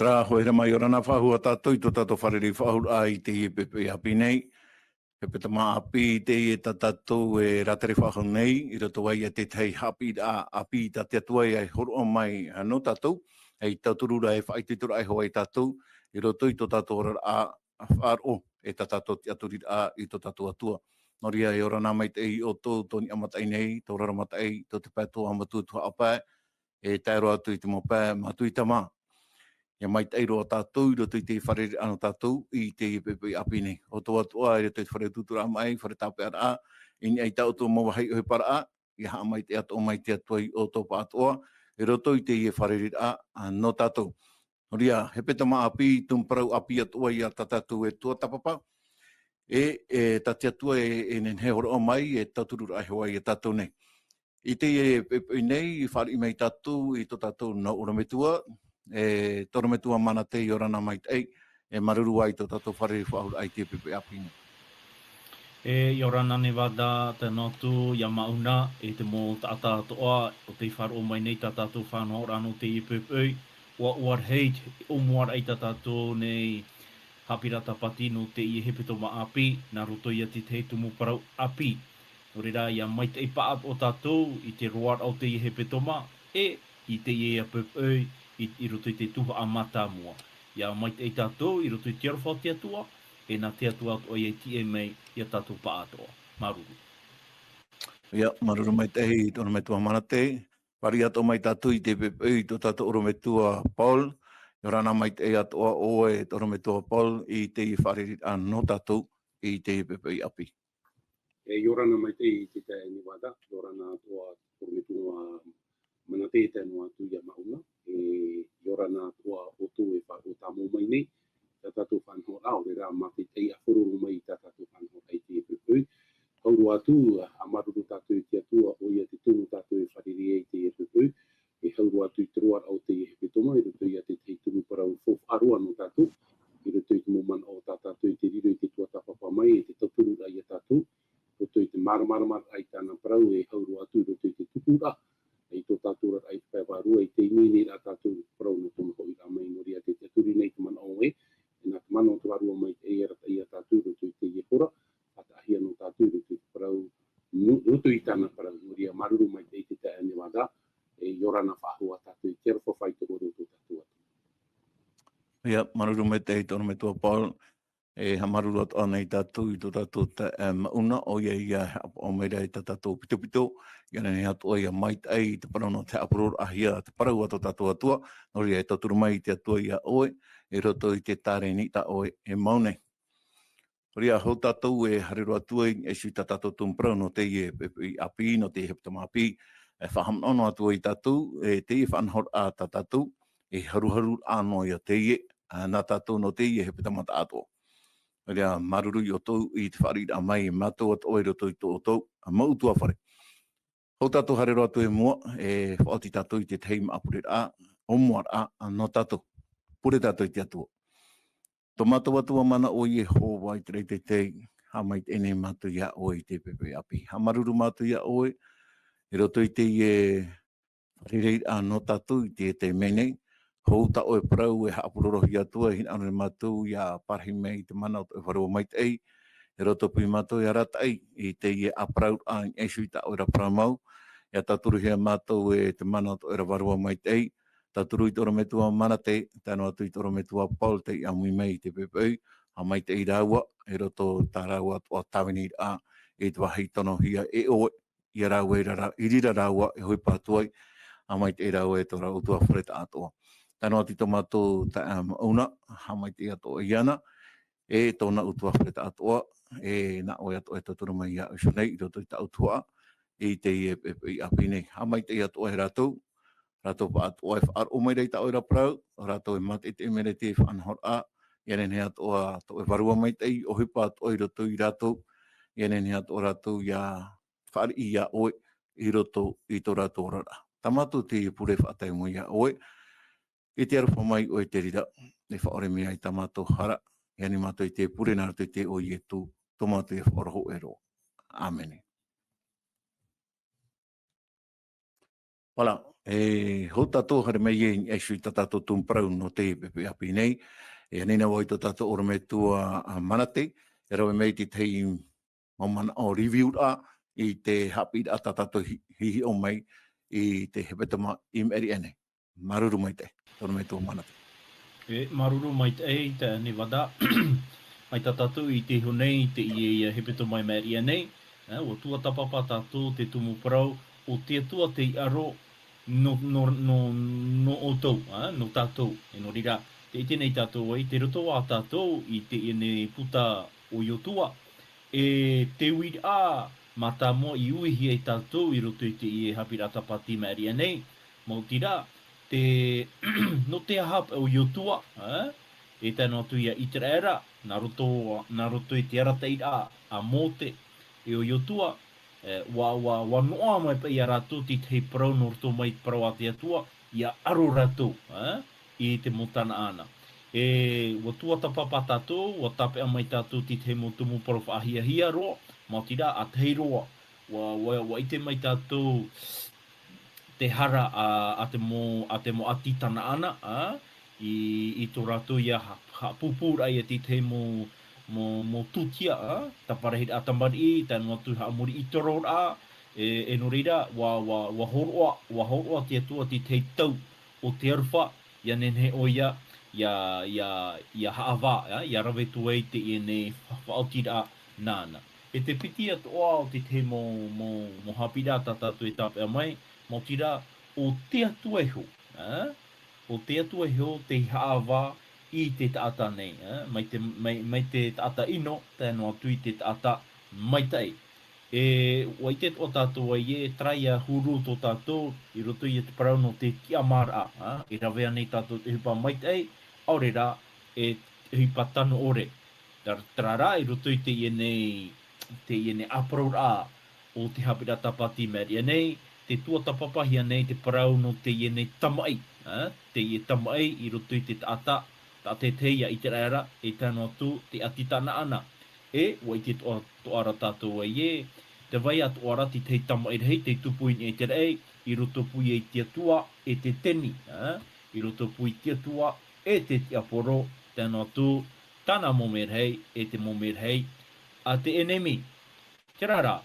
Tra hoera mai ora na whahua tātou i tō tātou whareri whahur ai te i pepe api nei. Pepe ta maa api te i tātou e ratere whahau nei. I roto ai a te tei hapi a api ta te atuai ai horo o mai no tātou. Ei tāturura e whai te tura ai hoa i tātou. I roto i tō tātou ora a wharo e ta tātou te aturir a i tō tātou atua. Noria e ora nā mai te i o tō tōni amatai nei, tō rara matai, tō te pētoa amatu tua apae. E tairo atu i te mopē, matu i tamā. Ia mai teiro o tātou, i roto i te wharere ano tātou, i te pepe api nei. O tō atua, i roto i te whare tutura mai, whare tāpe ara, i ai tau tō mawa hei ohe para a, i haa mai te ato mai te atua i o tō pātoa, i roto i te wharere a no tātou. Noria, he peta maa api, tūmparau api atua i a tātou e tua tapapa, ta te atua e nen he horo o mai, e tāturura ai hoa i a tātou nei. I te pepe nei, i whare i mei tātou, i tō tātou na urametua, torometua mana te i orana mai tei, maruru ai tō tātou whare whahur ai te pepe apina. I orana ne wada te notu, ia mauna, e te mō tātā toa, o te whare o mai nei tā tātou whanau rano te i pepe, ua uar heit, o muar ai tā tātou nei hapirata pati no te i hepeto ma api, nā roto ia te te tumu parau api. Orera ia mai te i paap o tātou, i te roar au te i hepeto ma, i te i a pepe, i roto i te tuha a mata mua. Ia mai te i tātou, i roto i te arwhau te atua, e nā te atua o i ti e mei, i a tātou pa atoa. Maruru. Ia, maruru mai te hei, tōna me tua mana te. Pari ato mai tātou i te pepe, i tō tātou oro me tua Paul. I rana mai te atoa oe, tōna me tua Paul, i te i wharerit a no tātou, i te pepe api. I orana mai te i te te ni wada, i orana atoa, tōna me tua mana te te noa tu ia mauna. I orana tua o tu e whako tamo mai nei, tā tātou whanho rao, re rā mati te a whururu mai tā tātou whanho ai te pepe. Kauru atu, a maruru tātou i te atua, o ia te tunu tātou e whariri ai te pepe. E hauru atu i te roar au te hepetoma, i roto ia te te tunu parau fof arua no tātou. I roto i te moman o tā tātou i te riro i te tua tapapa mai, e te taupuru ai a tātou. Roto i te maramaramat ai tāna parau, e hauru atu i roto i te tupura. I tō tātou ai te pēwarua, i te inini rā tātou parau no tōmako i rā mai noria te turi nei te mana o e. E nā te mana o te warua mai te eira i a tātou roto i te iehora, a te ahia no tātou roto i te parau, roto i tāna parau noria maruru mai te i te te ane wada, e yorana whahua tātou i te rapa whai te roto tātou atu. Ia, maruru mai te i tōna me tua Paul, ha maruru atu ana i tātou, i tō tātou te mauna, o ia o meira i tā tātou pito, ia nei atu ia mai ai te parau no te apurur ahia, te parau atu tātou atua, nori e tāturu mai i te atua ia oe, e roto i te tāre ni ta oe e maunei. Ria hau tātou e hariru atua e sui tā tātou tūmparau no te i api, no te i heptama api, e whahamnono atua i tātou, e te i whanhor a tā tātou, e haruharu anō ia te i, nā tātou no te i e heptama ta atua. Ria maruru i o tau i te wharira a mai, e mātou atu oi roto i tō o tau, a mautua whare. Hau tātou hariru atu e mua, e whaoti tātou i te teima apurir a, o muar a no tātou, pure tātou i te atua. Tō mātou atua mana o i e hōwa i te rei te ha mai te ene mātou ia o i te pepe api. Ha maruru mātou ia o e roto i te i e wharirei a no tātou i te menei, hou ta o e parau e haapurorohi atua, hin anu mātou ia parhi mei te mana o te wharua mai te ei, e roto pui mātou ia rata ei, i te i e aparau a esu i ta o e rapara mau, ia tāturu hea mātou e te mana o te wharua mai te ei, tāturu i toro metua mana te, tāno atu i toro metua Paul te i amui mei te pepeu, ha mai te i raua, e roto tā raua o tāwini a, e te wahi tono hia e oe, i raua i rira raua, e hoi pātuai, ha mai te i raua e tō rau tua whareta atoa. Tāno atu tō mātou ta mauna, ha mai te atoa i ana, e tōna utua whareta atoa, e na oe atoa e tāturu mai ia usunei, i roto i ta utua, i te i apine, ha mai te atoa he rātou, rato pa atoa e whaar o mai rei ta oira prau, rato e mate te mere te whanhor a, iane ne atoa to e warua mai tei, o hipa atoa i roto i rato, iane ne atoa rato ia whaar i a oe, i roto i to rato rara. Tamatu te pure whaatai mo ia oe, i te arupa mai o e te rira, e whaore mea i tamatu hara, iane mato i te pure nara te o i e tu, tomatu e whaoroho e ro. Amene. Wala, ho tato hare mai e sui tato tum prau no te pe api nei e nei na voi tato or me tua manate e ro me ti tei man o review a I te hapi a tato hi o mai I te hepetama im eri ene maruru mai te or me tua manate maruru mai te e te ni wada mai tato I te honei te I hepeto mai meri nei o tua tapapa tato te tumu prau o te tua te aro no o tau, no tātou. E no rira, te ite nei tātou ai, te roto a tātou I te ene puta o iotua. E te uiri a mata mo I uihi ai tātou I roto I te I hapirata pati maria nei. Mo tira, te no te ahap o iotua, e tano atu ia iteraera, na roto I te arateira a mote e o iotua, wa noa mai pa ia rātou ti te prau norto mai prau a te atua, ia aro rātou, I te motana ana. E wa tua tapapa tātou, wa tape a mai tātou ti te motumu prof ahia hia roa, ma tira a tei roa, wa ite mai tātou te hara a te mo atitana ana, I tō rātou ia pupura ia ti te mo tutia taparahit atamari tan watu ha muri itoror a e no rira wa horoa te atua ti te tau o te arfa ia nene o ia haava ia rawe tuei te ene whaotira nana e te piti atua o te te mo hapira tatatu e tape a mai mo tira o te atua ho o te atua ho te haava I te taata nei, mai te taata ino, tēnō atu I te taata mai tai. E wai te o tātou ai e traia huru tō tātou, I roto I te parau no te kiamara, I rawea nei tātou te hupa mai tai, aurera e hupa tano ore. Trara I roto I te iene apraura o te hapira tapati meri nei, te tua tapapahia nei te parau no te iene tamai, te ie tamai I roto I te taata, ta te teia I te raera, e tano atu te atitana ana. E, wai te toara tātou ai e, te vai atu ara ti te tama irhei, te tupu I te rei, I roto pui e te atua e te teni. I roto pui te atua e te aporo, tano atu, tana momerhei e te momerhei, a te enemi. Te rara,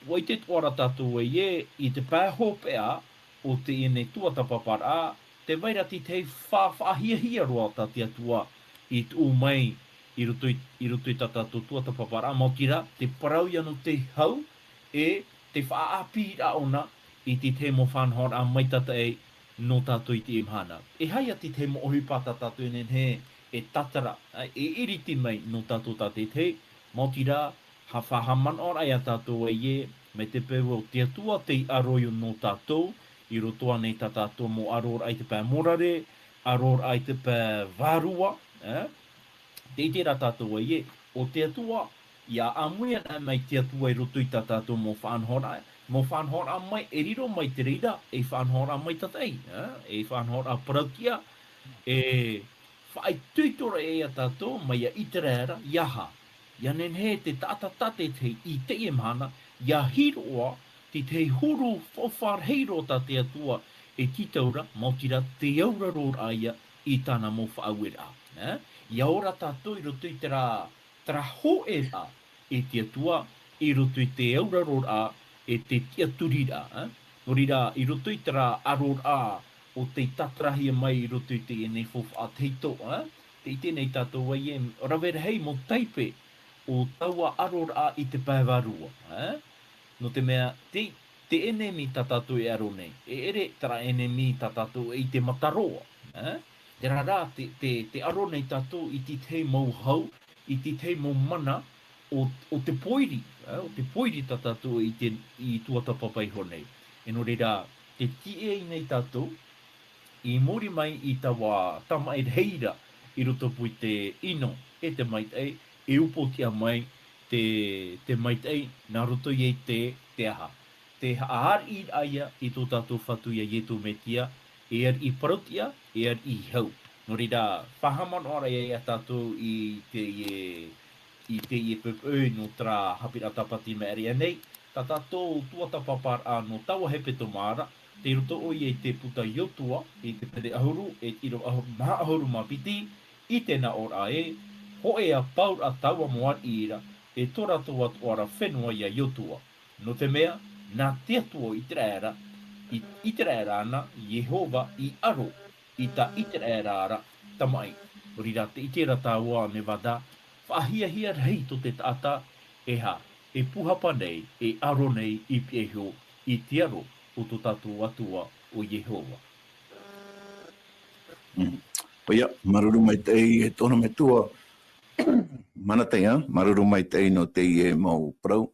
wai te toara tātou ai e, I te pāhopea o te ene tua tapapara, te vaira ti te whaahia roa ta te atua I tu mai I roto I tatato tua ta papara mautira te parau iano te hau e te whaapira ona I ti te mo whanhora a mai tata e no tato I te imhana. E hai ati te mo ohipa tatato enen he e tatara e iriti mai no tato tate te mautira ha whahaman ora ia tato e ye me te pewa o te atua te aroio no tato I roto nei tatato mo aror ai te pā morare, aror ai te pā varua, te tera tātou ai e, o te atua, ia amuia mai te atua I roto I tatato mo whanhora mai, e riro mai te reira, e whanhora mai tatai, e whanhora parautia, e whai tuitora e a tātou, mai a iterera, iaha, ia nen he te tātate te I te imhana, ia hiroa, ti te huru whawharheiro ta te atua e titaura, mautira te aura rōr aia I tāna mo whaawera. Ia ora tātou I roto I tera hoera e te atua, I roto I te aura rōr a e te tiaturira. Norira, I roto I tera aror a o te tatrahia mai I roto I te ene whawha teito. Te ite nei tātou ai e rawera hei mo taipe o taua aror a I te pāwarua. No te mea, te enemi tatatu e aro nei. E ere tara enemi tatatu I te mataroa. Te rara, te aro nei tatu I ti te mau hau, I ti te mau mana o te poiri. O te poiri tatatu I tuata papai honei. E no reira, te tie nei tatu, I mori mai I tawa tama e heira I roto pui te ino e te maitei, e upotia mai te maitei nā roto I te aha. Te aar I aia I tō tātou whatu ia ietu metia, e ar I parautia, e ar I hau. No rira, whahaman ora ia tātou I te ie pepeu no tra hapira tapati me aria nei, tā tātou tuata papar a no taua hepe tomara, te roto o i te puta iotua, i te pere ahuru, e iro ahuru mapiti, i tēnā ora ho e a paur a taua moar ira, e tora toa ora whenua ia iotua. No te mea, nā te atua i te rēra ana, Jehova i aro, i ta i te rēra ara, tamai. Rira te itera tāua me wada, whaahia rei to te taata, e puhapa nei, e aro nei i pieho, i te aro o to tatu atua o Jehova. Oia, maruru mai tei e tono me tua mana teia, maruru mai tei no tei e mau prau,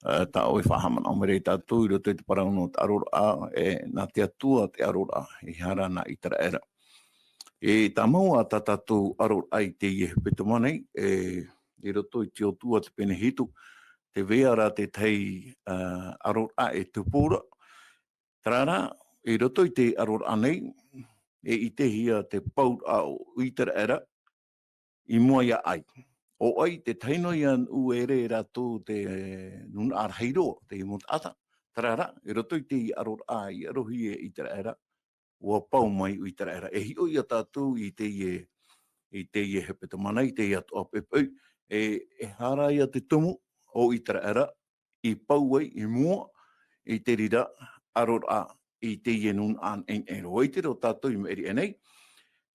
ta oi whahamana o merei tātou i roto i te parau no te arora e nā te atua te arora i hara na i tera era. E tā maua tā tātou arora i te i hepeto manei, i roto i te otua te pene hitu, te veara te tei arora e tupura. Tarara, i roto i te arora nei, e i te hia te paur au i tera era, i mua ia ai. O ai te taino ian u ere ratu te nun ar heiro, te imut ata. Tarara, i roto i te aror a i arohi e i tera era, ua pau mai i tera era. E hio ia tātou i te ie hepeta mana, i te ia toa pepeu, e hara ia te tumu o i tera era, i pau ai, i mua, i te rira aror a i te ie nun an ero. O i te ro tātou i meri enei,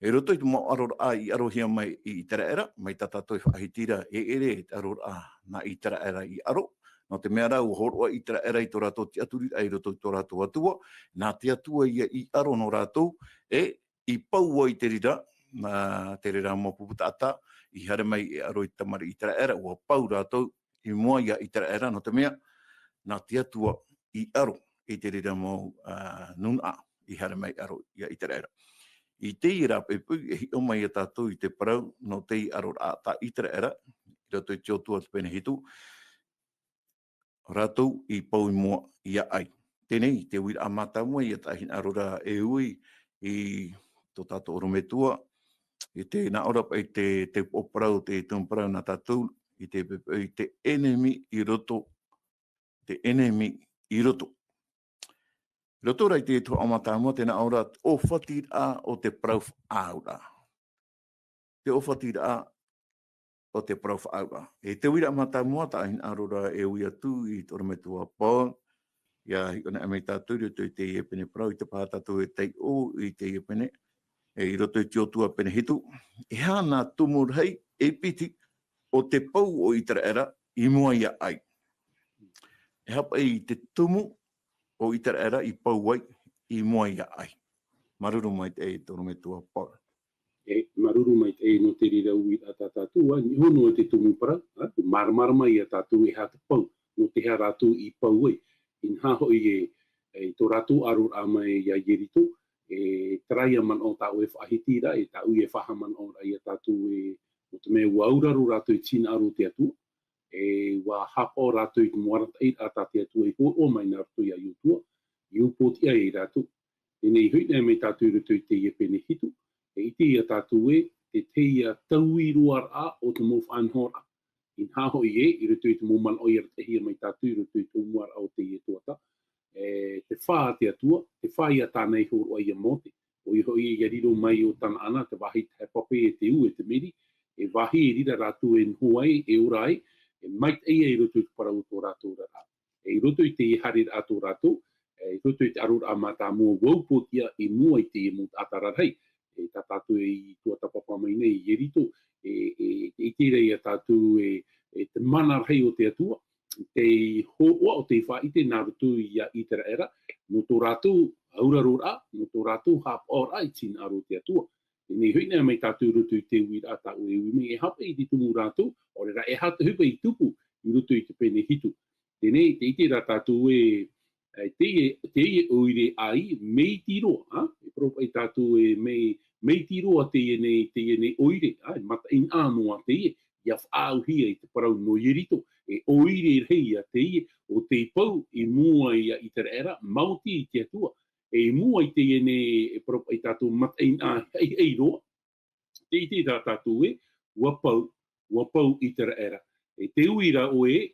e roto i te mau aror a i arohia mai i tera era, mai tā tātou i whahitira e ere e aror a na i tera era i aro. No te mea rau horoa i tera era i tō rātou te aturi, ai roto i tō rātou atua, nā te atua ia i aro no rātou, e i paua i te rira, te rira mo puputa ata, i hare mai e aro i tamari i tera era, ua pau rātou i mua ia i tera era, no te mea, nā te atua i aro i te rira mo nuna, i hare mai aro ia i tera era. I te i rā pepu, e hi o mai a tātou i te parau, no te i aro a tā i tera era, i rato i te otua te pene hitu, rātou i pau i mua ia ai. Tēnei, te wira a mātamua i a tāhin arora e ui, i tō tātou orometua, i te nā ora pa i te oparau, te tūmparau nā tātou, i te pepu, i te enemi i roto, Roto rai te tō amatāmua, tēnā ora o whatira o te prauf aura. Te o whatira o te prauf aura. E te wira amatāmua, ta ahin arora e ui atu i tōra me tua pō. Ia hikona amei tātou, roto i te iepene prau, i te pā tātou e tei o i te iepene. E i roto i te otua pene hitu. E hana tumur hei, e piti o te pau o i tera era, i mua ia ai. E hapa i te tumu, o i tera era i pauai i mua ia ai. Maruru mai te e tono me tua pau. Maruru mai te e no te rira ui a tātua, ni hono e te tumu para, te marmarama i a tātou e hata pau, no te hea rātou i pauai. In haho i tō rātou arur a mai ia ierito, traia man o tāu e whahitira, e tāu e whahaman o rai a tātou no te mea uauraru rātou i tina aru te atua, wa hapo rātou i te moarata i a tāte atua i o mai nā rātou i a iutua, i upoti a i rātou. E nei hui nei me tātou i rātou i te iepene hitu, e i te ia tātou te teia taui ruar a o te mof anhora. In haho i rātou i te moman o i ratahia mai tātou i rātou i te umuar o te i tuata. Te whā te atua, te whā i a tānei horo i a mote. O i hoi i riro mai o tāna ana, te wahi te pape e te u e te meri, e wahi e rira rātou e nhuai, e urai, e mait eia i roto i te parau tō rātou rara. E i roto i te harir a tō rātou, i roto i te arur a mātā mua waupotia i mua i te mut atararhei. E tā tātou i tuata papa mai nei i rito, i te rei a tātou te manarhei o te atua, te hoa o te wha i te nā roto i tera era, no tō rātou aurarora, no tō rātou hap ora i tina aro te atua. Nei hui nei mai tātou roto i te uira a tāu e ui me e hapa i te tumu rātou, o rera e hata hupa i tupu i roto i te pene hitu. Tēnei, te ite rā tātou te e oire ai mei tiro, e propa i tātou mei tiro a te e nei oire, mata in ānoa te e, ia whaauhia i te parau no ierito, e oire rei a te e, o te pau i mua i tera era, mauti i te atua. E mua i te ene e propa i tātou matain ai roa. Te iti tā tātou wapau i tera era. E te uira o e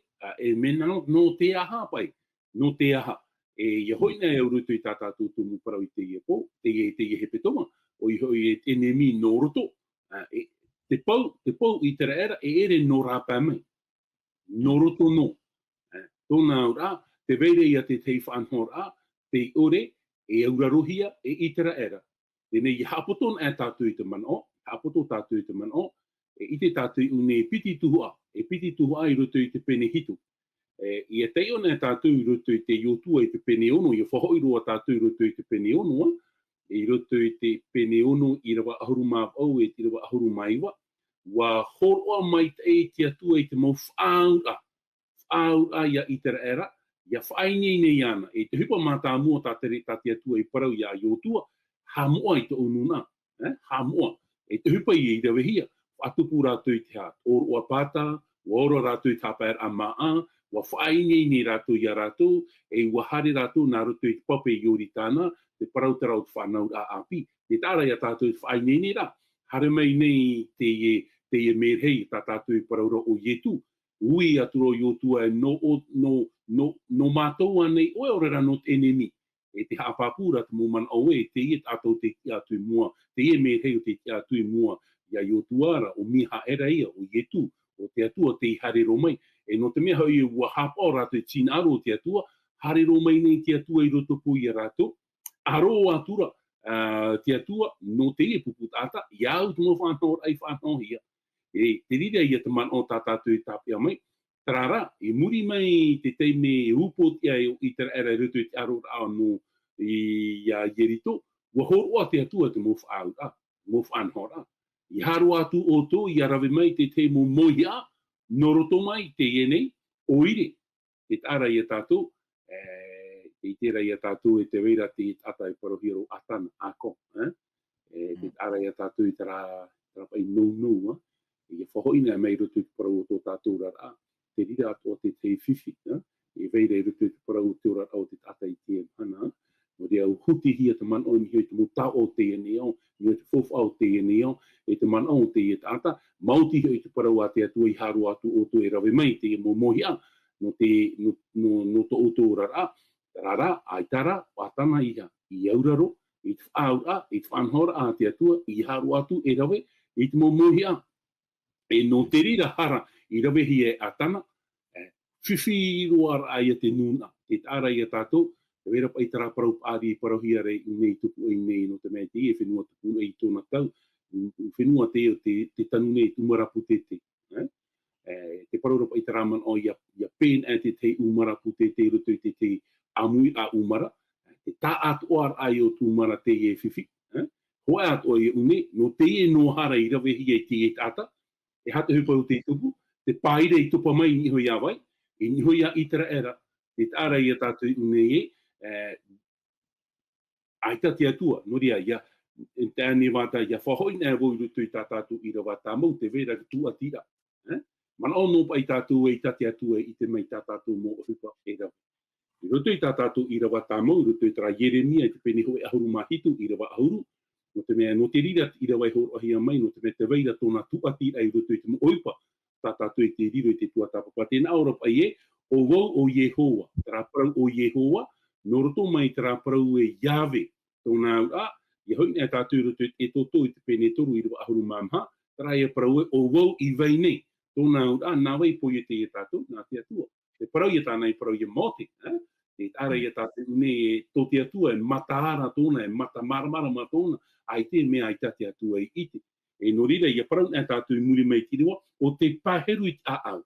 mena no te aha pai. No te aha. ia hoi na e urutu I tātātou tumu parau I te ia po, te ia he petoma, o I hoi e enemi no roto, te pau I tera era e ere no rapa mai, no roto no. Tōna ora, te veire ia te tei whanhora, te ore, e aurarohia e I tera era. Tēnei I hapoto e tātou I te manao, hapoto tātou I te manao, I te tātou une piti tuhua I roto I te pene hitu. Ia tei ona tātou I roto I te iotua I te pene ono, ia whahoiroa tātou I roto I te pene ono, I roto I te pene ono I rawa ahuru māwau te rawa ahuru maiwa, wa horoa mai te atua I te mau whaura ia I tera era, ia whainei nei ana, te hupa mātā mua tā te atua I parau ia iotua, hamoa I te onuna, hamoa, te hupa I rawehia, atupu rātou I te hāt, oroa pātā, oro rātou I tāpēr a maa, wa whainei nei rātou ia rātou, wahare rātou nā roto I te pape I ori tāna, te parau tarau te whanau a api, te tāra ia tātou I whainei nei rā, hare mai nei te merhei tā tātou I parau ra o ietu, ui aturo iotua no mātou anei, oe orera no te enemi, te hapapura te muman au te ia tātou te atu I mua, te ia merhei o te atu I mua, ia iotuara o miha era ia, o ietu, o te atua te I harero mai, no te mea hoi ua hapa o rātou tina aro o te atua, harero mai nei te atua I roto pui a rātou, aro atura, te atua, no te ia puputata, iau te mo whanau ai whanau hia, te rira ia te man o tātātou I tāpia mai, tarara, muri mai te teime upot I tera era roto I te aro rao no ia yerito, wa horoa te atua te mo whanau, I haro atu o tō, I arawe mai te mo moia, no roto mai te ienei, o ire, te tāra ia tātou, te tera ia tātou te weira te tata I parohiro atana, ako, te tāra ia tātou I tera pai nou, ia whahoina mai roto I te parau o tō tātou rara, te rira atua te whiwhi, weira I roto I te parau o tō rara o te tata I te hana, o rea huti hia te man o ni hoi te muta o te eneo, ni te fofa o te eneo, te man o te tata, mauti hoi te parau a te atua I haru atu o tō rawe mai, te momohia, no to o tō rara, aitara, watana iha, I auraro, I te whaura, I te whanhora a te atua, I haru atu rawe, I te momohia, no te rira hara, I rawe hi atana, whiwhiroa ai te nuna, te tāra I tātou, te wera pai tara parau pāri parau hia rei nei tupu nei no te mea te e whenua tupu ei tōna tau, whenua te o te tanu nei umarapu te. Te parau pai tara man o ia pen te umarapu te roto I te amui a umara, te tā atoar ai o tūmara te e whiwhi, hoa atoa I une, no te e no hara I rawe hi te e tata, e hata hupa o te tupu, te paire I tupa mai I hoi awai, I hoi a itara era, te tāra I tātou une e, aita te atua, no rea, ia, tēne wata, ia whahoina e woi rutu I tātātou I rawa tāmau, te vera tua tira. Mana ono pa I tātou e tate atua I te mai tātātou mō hupa e rawa. I roto I tātātou I rawa tāmau, roto I tara Jeremia, I te pene hoi ahuru mahitu I rawa ahuru, no te mea, no te rira I rawa I horo ahia mai, no te mea te veira tōna tua tira I roto I te mo oipa, tātātou I te riro I te tua tāpapa. Tēnā ora pa I o wau o Yehowa, tara parau o Yehowa, no roto mai tara parau e Yahweh, tōna ura, I hoina e tātou roto e toto I te pene toru I rawa ahuru mamha, tara e parau e o wau I veinei, tōna ura, nā wai po I te e tātou, nā te atua. Te parau I tāna I parau I mote, te tāra I tātou ne e tō te atua e matahara tōna, e mata maramara ma tōna, ai te mea I te atua I ite. E no rira I parau e tātou I muri mai tiriwa, o te paheru I te aau,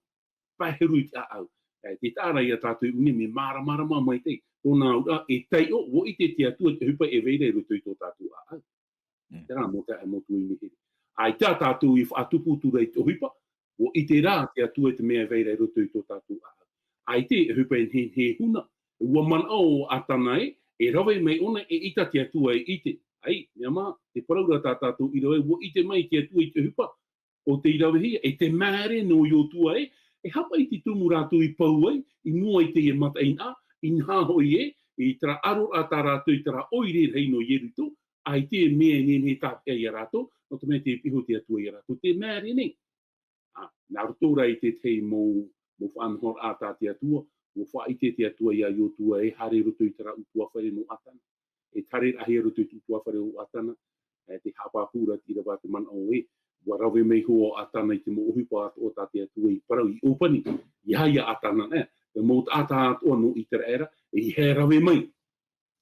te tāra I tātou I me maramarama mai te, tōna ura e teio, wo I te atua te hupa e veire roto I tō tātou aau. Tērā mō te motu I mehere. Ai tā tātou I whaatupu tura I tō hupa, wo I te rā te atua te mea veire roto I tō tātou aau. Ai te hupa e he huna, ua man o atanai, e rawe mai ona e ita te atua I ite. Ai, mea mā, te paraura tā tātou I rawe, wo I te mai te atua I te hupa, o te I rawe hia, e te mēre no I o tua e hapa I te tumu rātou I pau ai, I mua I te e mata ina, I nha hoi I tara aro a tā rātou I tara oire rei no Yerito, ai te mea nene tāpea I rātou, no te mea te piho te atua I rātou, te mēre nei. Nā rotora I te mō whanhor a tā te atua, ua whaite te atua ia iotua e hare roto I tara utua whare no atana. E tare ahi roto I utua whare no atana, te hapapura tira wā te mana o e, ua rawe mei hoa atana I te mo uhipa ato o tate atua I parau I opani, I haia atana e, te mo ata ato no I tera era, e I he rawe mai,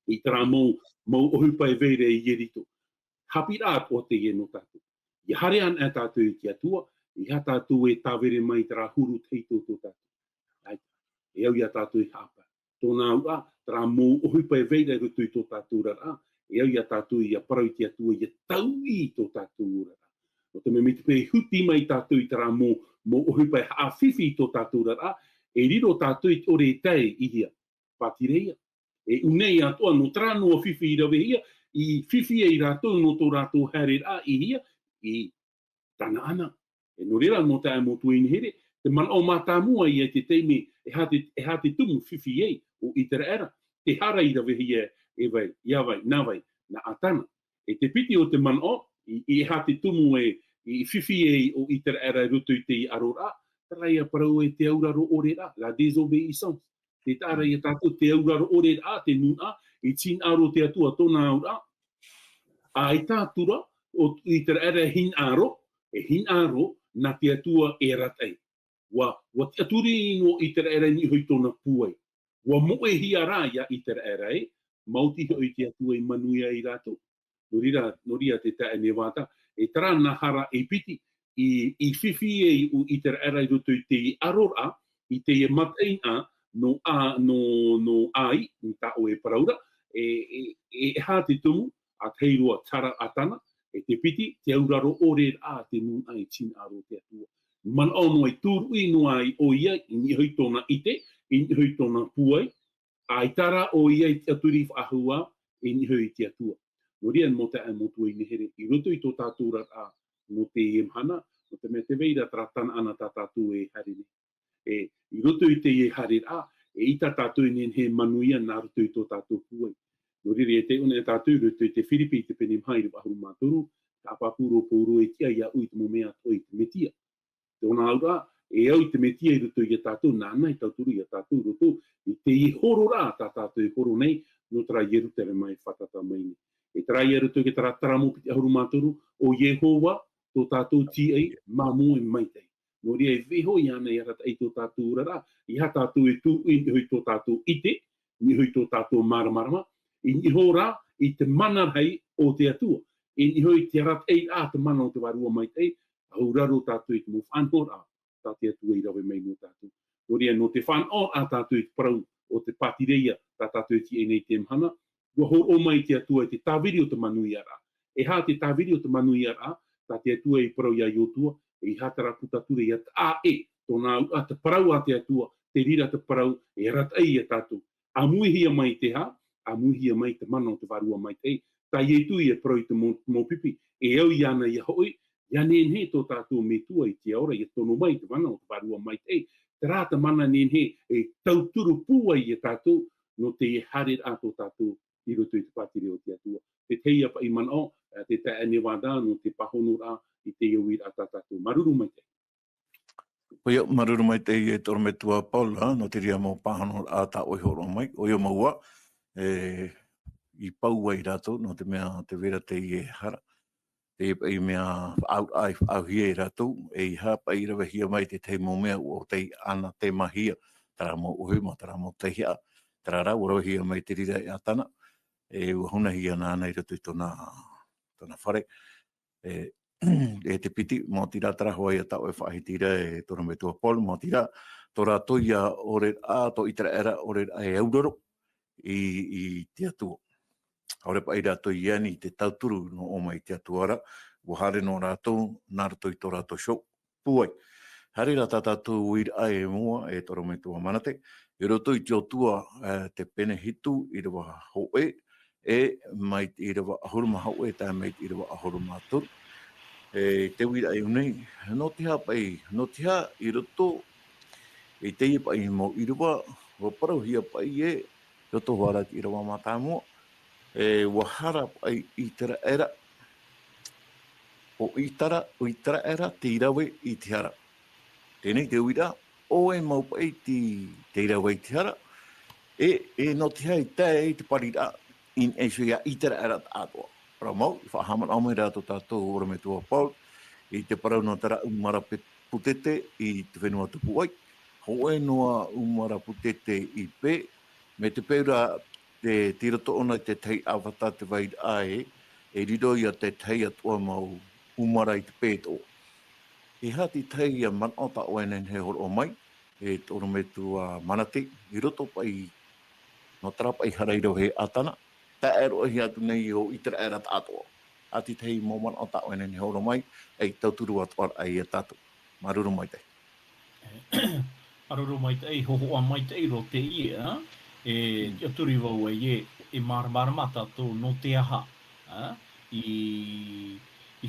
I tera mo uhipa e veire I erito. Hapira ato te e no tatu. I hare an e tatu I te atua, I ha tatu e tawere mai tera huru teito to tatu. E au ia tatu I hapa. Tōna ua, tera mo uhipa e veire rutu I to tatu rara, e au ia tatu I a parau te atua I a tau I to tatu rara. O te me te pe huti mai tatu I tera mo uhipa e hawhiwhi to tatu rara, e riro tatu I ore tei I hia. Patireia. E unei atoa no trano o whiwhi I rawe hia, I whiwhi e I rato no tō rato here rā I hia, I tana ana. E no rera no tae mo tuini here, te man o mātāmua I te teime e ha te tumu whiwhi ei o I tera era. Te hara I rawe hia e vai, ia vai, nā vai, na atana. E te piti o te man o, I ha te tumu e I whiwhi ei o I tera era rutu I te I aro rā, tarai a parau e te auraro ore rā, la désobéissance. Te tāra I tātou te auraro ore rā, te nuna, I tin aro te atua tōna au rā. A I tātura, o I tera era hin aro, na te atua e ratai. Wa te aturi ino I tera era ni hoi tōna puai. Wa moe hia rā ia I tera era e, mauti hoi te atua I manuia I rātou. Noria te tae ne wāta, e tara nahara e piti, I whiwhi e I tera era I roto I te I arora, I te e matai a, no ai, ni ta o e paraura, e ha te tumu, a teirua tara atana, e te piti, te auraro ore a te nun ai tin aro te atua. Man o no e tūru I no ai o ia, I ni hui tōna ite, I ni hui tōna puai, a I tara o ia I te aturi whaahua, I ni hui te atua. No ria mo te ai motu I nehere, I roto I tō tātura a, no te e mhana, no te me te veira tratana ana tā tātu e harine. I roto I te e harir a, e I tā tātu I he manuia nā roto I tō tātu puai. No riri e te una e tātu roto I te whiripi te pene mhai riwa ahuru māturu, tā papuro pōro e tia I a ui te momea toi te metia. Te ona aura, e au I te metia I roto I a tātu, nāna I tauturu I a tātu roto, I te I horo rā tā tātu I horo nei, no tera ieru tere mai whatata mai ni. E tera ieru toi ke tera taramo piti ahuru māturu, o Yehowa, tō tātu tia I, māmo e maitei. No ria e veho I ana I arata I tō tātu rara, I ha tātu e tū I hui tō tātu ite, I hui tō tātu maramarama, I niho rā I te mana hei o te atua. I niho I te arata ei a te mana o te warua maitei, au raro tātu I te mo whanhor a, tā te atua I rawe mai no tātu. No ria no te whanhor a tātu I te parau o te patireia, tā tātu I te enei te mhana, ua hor o mai te atua I te tāwiri o te manuia rā. E ha te tāwiri o te manuia rā, tā te atua I parau ia iotua, I hatara putature I a e, tōna a te parau a te atua, te rira te parau, e ratai a tātou. A muihia mai te ha, a muihia mai te mana o te warua mai te, tā I tui e parau I te mōpipi, e au I ana I hoi, ia nenhe tō tātou me tua I te aora, I tono mai te mana o te warua mai te, te rā te mana nenhe, e tauturu pua I tātou, no te harir a tō tātou, I roto I te patire o te atua. Te teia pa I mana o, te tae ne wāda, no te pahono rā, I te iawir a tātātou. Maruru mai te. Oia, maruru mai te e toro me tua Paula, no te ria mō pāhano a tā oihoro mai. Oia maua, I pau ai rātou, no te mea te vera te I e hara. Te I mea au hia I rātou, e I hapa I rawe hia mai te teimo mea o te ana te mahia. Tara mō uhima, tara mō te hia. Tara rau rawe hia mai te rira I atana. E uhuna hia nāna I rato I tōna whare. E te piti, mō tira tara hoa ia tau e whaahitira e tōra me tua Paul, mō tira tōra toia ore a tō I tera era ore a e auraro I te atua. Aure pa I rato I ani te tauturu no oma I te atuara, ua hare no rātou, nā rato I tō rātou shok puai. Hare rā tātātou uir ai e mua e tōra me tua manate, I roto I te otua te pene hitu I rawa hoe, e mai I rawa ahuruma hoe, tā mai I rawa ahuruma turu. Te wira ai unei, no te hapai, no te ha I roto, e te ipa I mo I rawa, wa parau hia pai e, roto wara I rawa mātāmua, wa hara pai I tera era, o I tera era, te irawe I te hara. Tēnei te wira, o e mau pai te ira wei te hara, e no te hei te te parira in e so ia itera era tātua. Para mau, i whahaman au mai rātou tātou ora me tua Paul, i te parau no tara umara putete i te whenua tupu ai. Ho e noa umara putete i pe, me te peura te tirato ona te tei awhata te waid ae, e riro ia te tei atua mau umara i te pēto. E hati tei a manota o enen he horo o mai, e toro me tua manate, i roto pai, no trapa i hareiro he atana, ta ero hi atu nei o itera era tātoa. Ati tei mo manota o enen he horo mai, e tauturu atuar ai e tātou. Maruru mai tei. Maruru mai tei, hoho a mai tei ro te ia, e turi wau e marmata tō no te aha, i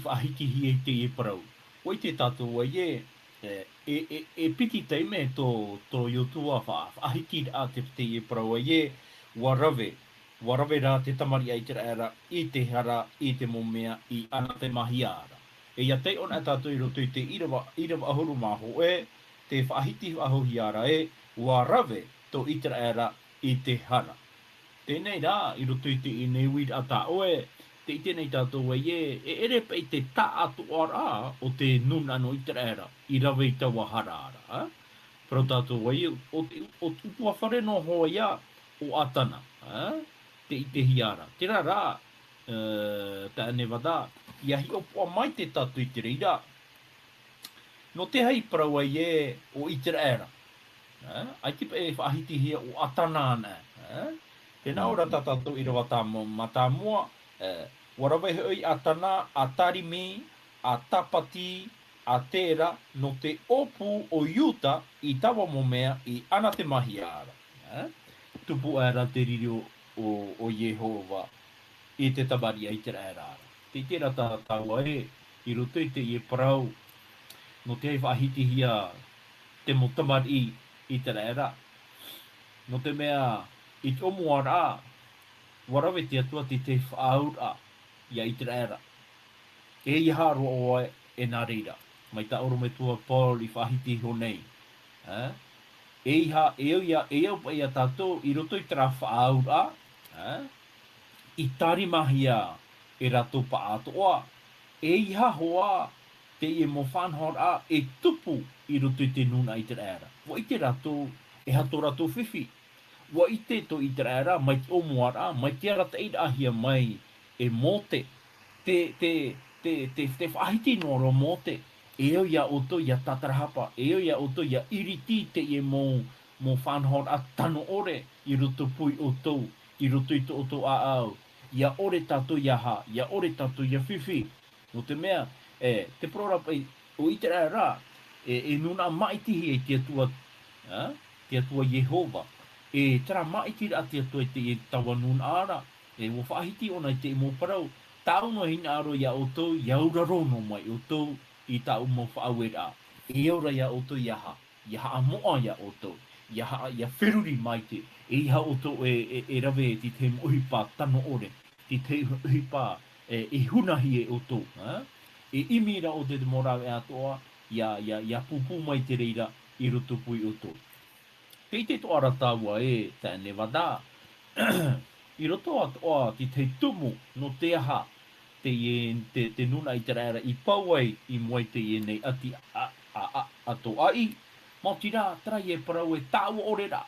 whaahiki hi e te e parau. Oi te tātou e piti tei me tō yotua whaahiki a te e parau warawe rā te tamari ai te era i te hara, i te momea, i ana te mahiara. E ia tei ona tātou i roto i te irawa ahuru maho te whaahiti ahohi ara warawe tō i te era i te hara. Tēnei rā, i roto i te i nei wid ata oe, te i tēnei tātou e ere pei te ta atu ara o te nuna no i te era, i rawe i taua hara ara. Pero tātou o upua whare no hoa ia o atana, te i te hiara. Tērā rā, ta ane wada, ia hi opua mai te tātou i te reira, no te hei parau o i te era. Ai ki e whaahiti hia o atana ana. Tēnā ora tātou i rawa tā mata mua, warawe hoi atana, a tarimi, a tapati, a tēra, no te opu o Utah i tawa momea i ana te mahi ara. Tupu ara te riri o Yehova i te tabari i te era ara. Te tēra tātou i roto i te i parau, no te hei whaahiti hia te motamari i te era. No te mea i te omu ara, warawe te atua te whaaura ia i te era. E i haro oa e nā reira. Mai ta oro me tua Paul i whaahiti ho nei. E au pa ia tātou i roto i tera whaaura, i tari mahia e rato pa atoa. E i hoa te e mo whanhor a e tupu i roto i te nuna i te era. Wa i te rato e hato rato whiwhi. Wa i te to i te era, mai te omuara, mai te ara te ira ahia mai e mote. Te whaahiti noro mote. E au ia oto ia tatarahapa. E au ia oto ia iriti te e mo whanhor a tano ore i roto pui oto. I roto i to oto a au. Ia ore tato iaha, ia ore tato ia whiwhi. No te mea, te prorapa o i te rā, e nuna maitihi e te atua Yehova. E tera maiti ra te atua te e tawa nuna ara. E wo whaahiti ona i te mo parau. Tau no hina aro ia oto, ia uraro no mai oto, i tau mo whaawera. E aura ia oto iaha. Iaha a moa ia oto. Iaha ia whiruri mai te. E iha oto e rawe ti te mohipa tano ore. Ti te mohipa e hunahi e oto. E imira o te morawe atoa, ia pupu mai te reira i roto pui oto. Kei te toara tāua tēne wada, i roto atoa ti te tumu no te aha, te nuna i te rāra i pauai i moai te nei ati ato ai, mauti rā, trai e parau e tāua ore rā.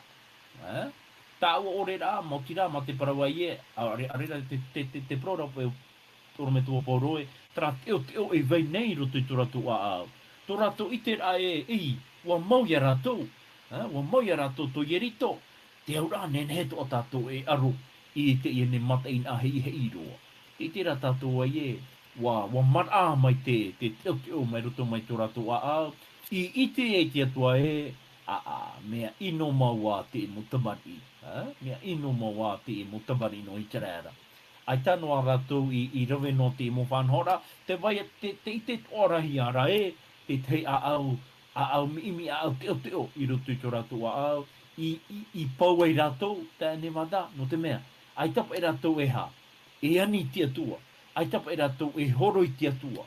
Tāua ore rā, mauti rā, ma te parau ai arera te prorapa e toro me tua poroe, tra teo e vei nei roto i tō ratu a au. Tō ratu i te rā wa mau ia rātou. Wa mau ia rātou tō ierito. Te au rā nen he tō tātou e aro i te i ne mata in ahe i he iroa. Te te rā tātou ai wa mara mai te teo mai roto mai tō rātou a au. I ite e te atua mea ino maua te mutamari. Mea ino maua te mutamari no i te rāra. Ai tano a rātou i rawe no te mo whanhora, te vai te ite tōrahi ara te tei a au mi a au teo i roto i tō rātou a au, i pau ai rātou, tēne wada, no te mea. Ai tapa e rātou e ha, e ani te atua. Ai tapa e rātou e horo i te atua.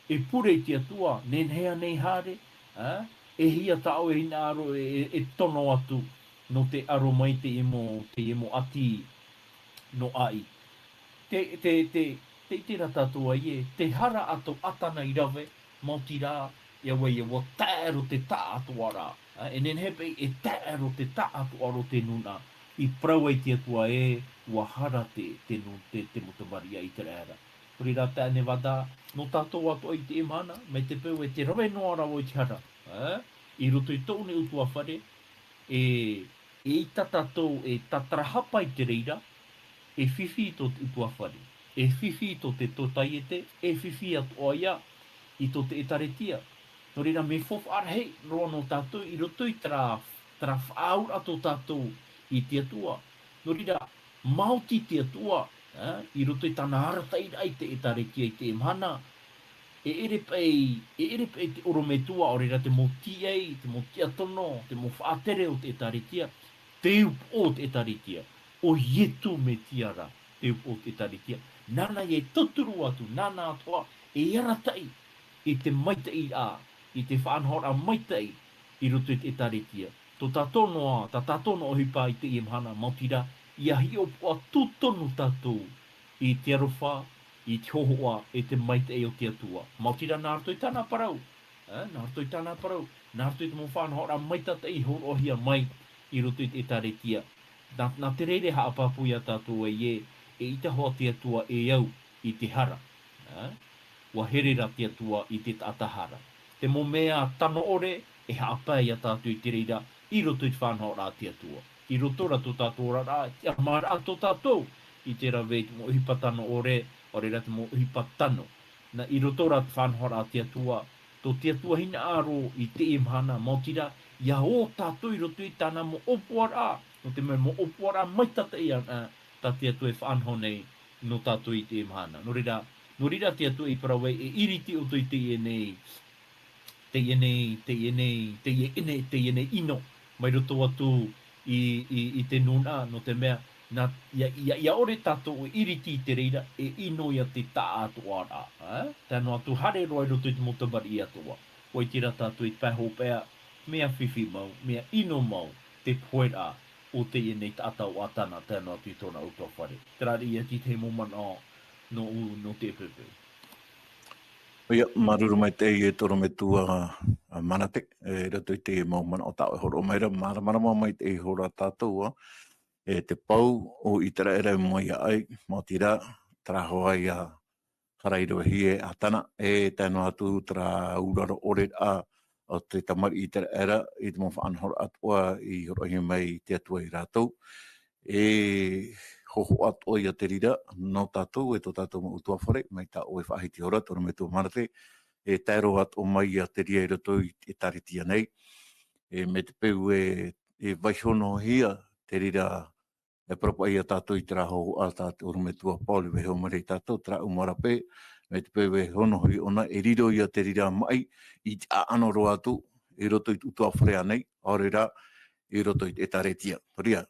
E pure i te atua, nen hea nei hare, e hia tau e hina aro e tono atu no te aro mai te imo ati no ai. Te tira tatua ie, te hara ato atana I rawe, mauti rā, ia wei e wa tāero te tā atu ara. E nen hepe e tāero te tā atu aro te nuna, I prau ai te atua e, wa hara te mutamari ai te rēra. Kuri rā tāne wada, no tātou atu ai te imana, me te peu e te rawe no ara o I te hara. I roto I tōne utua whare, e I tatatou e tatarahapa I te reira, e whiwhi tō te utua whare. E whiwhi tō te tōtaiete, e whiwhi atu aia I tō te etaretia. Nō reira me whof arhei roa no tātou I roto I tara whaaur ato tātou I te atua. Nō reira mauti te atua, I roto I tāna harataira ai te etaretia I te imhana. E ere pei te orometua o reira te moti ei, te moti atono, te mo whaatere o te etaretia, te up o te etaretia. O ietu me tiara te up o te etaretia. Nana e toturu atu, nana atoa, e aratai I te maitai I te whaanhora maitai I roto I te etaretia. Tō tātono o hipa I te imhana, mautira, ia hi o pua tūtonu tātou I te arofa, I te hohoa e te maitai o te atua. Mautira nā hartoi tāna parau. Nā hartoi tāna parau. Nā hartoi te mo whanhora maitata I horohia mai I roto I te etaretia. Nā te reire haapapuia tātou e ita hoa te atua e au I te hara. Wa herera te atua I te atahara. Te mo mea tano ore e haapai a tātou I te reira I roto I te whanhora te atua. I roto rato tātou rara, te amara ato tātou I te rawe te mo uhipa tano ore, o reira te mo uhipa tano. Na I roto rato whanhora te atua, tō te atua hina aro I te imhana, mautira, ia o tātou I roto I tāna mo opuara, no te mea mo opuara maitata I ana, tā te atua e whanhonei no tātou I te imhana. No reira te atua I parawe e iriti o toi te ienei, te ienei ino, mai roto atu I te nuna, no te mea, ia ore tātou iriti te reira e ino ia te tā atu ara. Tēnā atu hare roa roto I te motabari atua. Koi tira tātou I te pēho pēa, mea whiwhi mau, mea ino mau, te poera o te ienei tātau atana, tēnā atu I tōna utua whare. Tērari ia ti te momana no te pepe. Ia, maruru mai te I toro me tua manate, rato I te maumana o tau e horo meira, marama mai te hora tātou, te pau o I tera era mai ai, mā tira, traho ai a wharairo hie a tana, tēnā atu tra uraro ore o te tamari I tera era, I te mōwha anhora atua I horohi mai te atua I rātou, hoho atua I a te rira, no tātou, tō tātou ma utua whare, mai tā oe whahiti hora, tōna me tō marate, tairo atua mai a te ria I rato I taritia nei, me te peu waihono hia, te rira, e propa ia tātou I tera hou a tātou urumetua Pauli weho marei tātou, tera umarape, me te pewe hono hui ona, e riro ia te rira mai, I te aanoro atu, I roto I utua wharea nei, aurera, I roto I te taretia. Toria,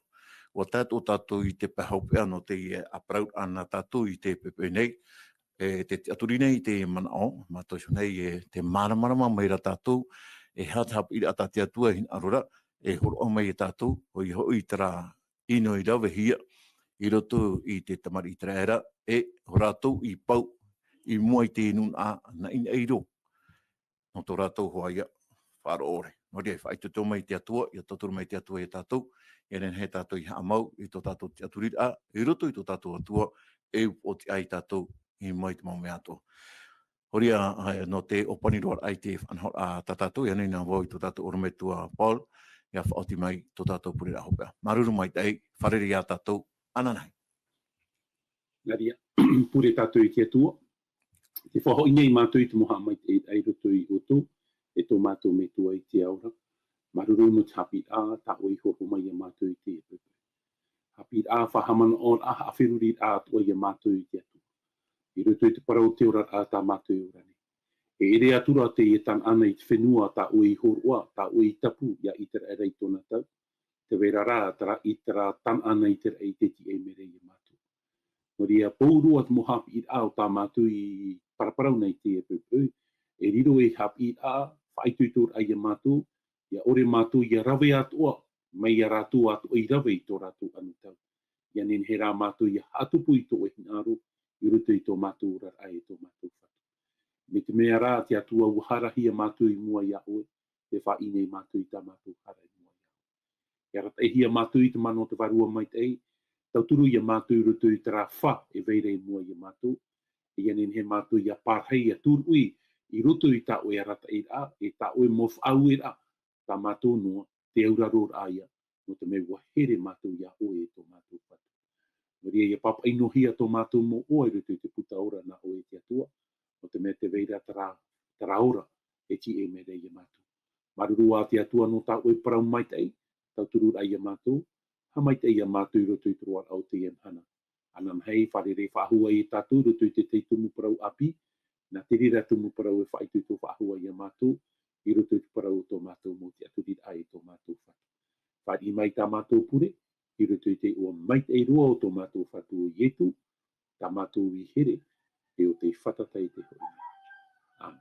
o tātou I te pehopea no te aprau ana tātou I te pepe nei, te aturi nei te mana o, mātoisho nei te māramarama meira tātou, hatahap I atati atua hin arora, horo mai tātou, o I hoi tera ino I rawe hia, I roto I te tamari I tera era, ho rātou I pau, I mua I te inun a na ina eiro. No tō rātou hoa ia, whāro ore. No rea, whaituto mai te atua, ia totoro mai te atua I tātou, ia nen he tātou I haamau, I tō tātou te aturir a, I roto I tō tātou atua, o te ai tātou, I mai te mau mea atua. Horia, no te opaniroa ai te whanhor a tātou, ia nina wau I tō tātou orometua Paul, ia whaoti mai tō tātou purira hopea. Maruru mai tei, whareri a tātou, ananai. Naria, pure tātou I te atua. Te whahoi nei mātou I te moha mai te ai roto I oto, e tō mātou me tua I te aura. Maruru no te hapit a, tā oi hoko mai a mātou I te epepe. Hapit a, whahamana o a hawhiruri a tua I a mātou I te atua. I roto I te parau te ora a tā mātou I orani. E ere atura te I tan ana I te whenua tā oi horoa, tā oi tapu, ia I tera era I tōna tau. Te wera rā, I tera tan ana I tera I te ti e mere I a mātou. No ria pōrua te mo hapi I a o tā mātou I paraparau nei te e pēpeu. E riro e hapi I a, whaituitur ai mātou, ia ore mātou ia rawe atua, mai ia rātou atu i rawe i tō rātou anu tau. Ia nen he rā mātou ia hatupu i tō e hinaru, i ruto i tō mātou rar ai tō mātou whatu. Me te mea rā te atua uhara hia mātou i mua ia oe, te whaine i mātou i tā mātou hara i mua ia. Ia rata e hia mātou i te mano te varua mai te ei, tauturu ia mātou i ruto i te rā wha e veire i mua ia mātou, ia nen he mātou ia pārhei a tūrui, i ruto i tā oe rata i rā, e tā oe mof au i rā, tā mātou noa, te auraror aia, no te mea wahere mātou ia oe tō mātou whatu. Maria ia papa ino hia tō mātou mo oe ruto i te puta ora na oe te atua, no te mea te veira tara ora, e ti e mea ia mātou. Marurua te atua no tā oe parau mai tei, tau turu ai ia mātou, ha mai tei ia mātou i ruto i turuar au te ian hana. Anam hei wharere whahua i tātou ruto i te tumu parau api, na te rira tumu parau e whaitu i tō whahua i a mātou, i ruto i parau tō mātou mo te aturit ai tō mātou whatu. Whari mai tā mātou pure, i ruto i te ua mai te rua o tō mātou whatu o ietu, tā mātou i here, e o te whatatai te hoi. Amen.